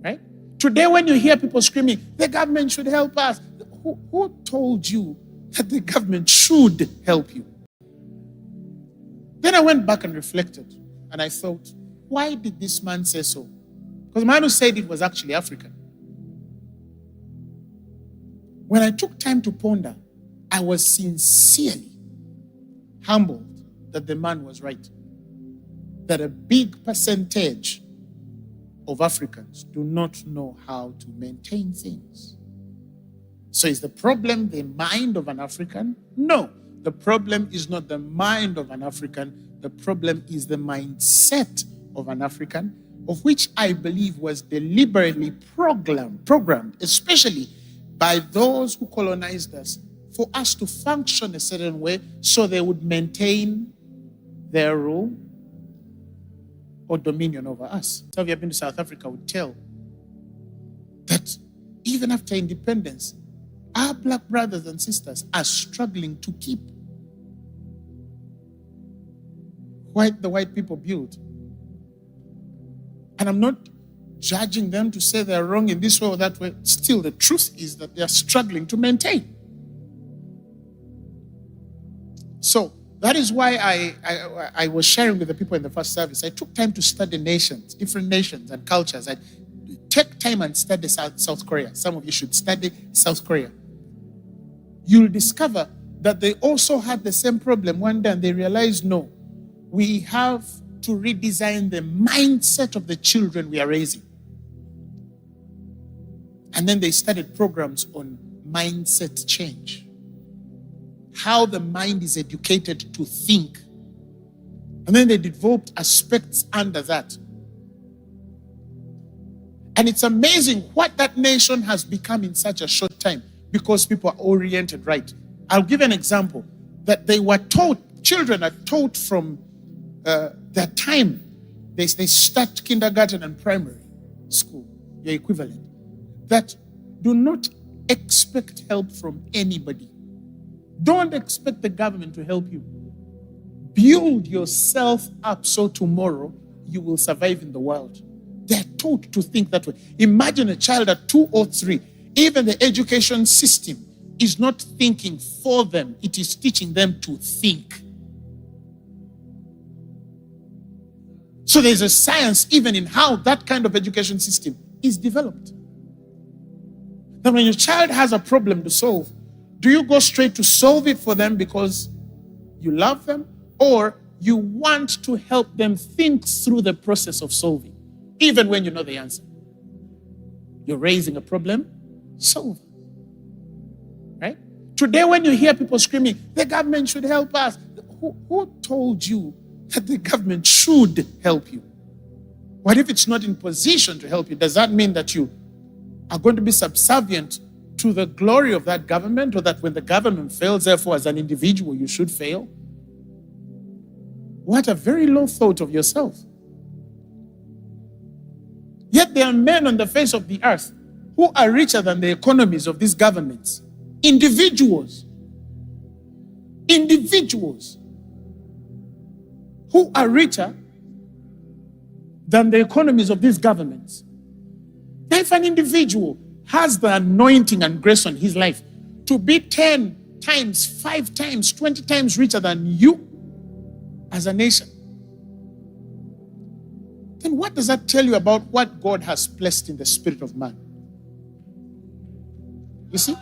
Right? Today, when you hear people screaming, the government should help us, who told you that the government should help you? Then I went back and reflected, and I thought, why did this man say so? Because the man who said it was actually African. When I took time to ponder, I was sincerely humbled that the man was right. That a big percentage of Africans do not know how to maintain things. So is the problem the mind of an African? No, the problem is not the mind of an African. The problem is the mindset of an African, of which I believe was deliberately programmed, especially by those who colonized us, for us to function a certain way so they would maintain their rule or dominion over us. So if you have been to South Africa, would tell that even after independence, our black brothers and sisters are struggling to keep the white people built. And I'm not judging them to say they're wrong in this way or that way. Still, the truth is that they are struggling to maintain. So that is why I was sharing with the people in the first service. I took time to study nations, different nations and cultures. I take time and study South Korea. Some of you should study South Korea. You'll discover that they also had the same problem one day, and they realized, no, we have to redesign the mindset of the children we are raising. And then they started programs on mindset change. How the mind is educated to think. And then they developed aspects under that. And it's amazing what that nation has become in such a short time because people are oriented right. I'll give an example that they were taught, children are taught from their time. They start kindergarten and primary school, your equivalent, that do not expect help from anybody. Don't expect the government to help you. Build yourself up so tomorrow you will survive in the world. They're taught to think that way. Imagine a child at 2 or 3. Even the education system is not thinking for them. It is teaching them to think. So there's a science even in how that kind of education system is developed. That when your child has a problem to solve, do you go straight to solve it for them because you love them, or you want to help them think through the process of solving, even when you know the answer? You're raising a problem, solve it. Right? Today, when you hear people screaming, the government should help us, who told you that the government should help you? What if it's not in position to help you? Does that mean that you are going to be subservient to the glory of that government, or that when the government fails, therefore, as an individual, you should fail? What a very low thought of yourself. Yet there are men on the face of the earth who are richer than the economies of these governments. Individuals who are richer than the economies of these governments. Now, if an individual has the anointing and grace on his life to be 10 times, 5 times, 20 times richer than you as a nation, then what does that tell you about what God has placed in the spirit of man? You see?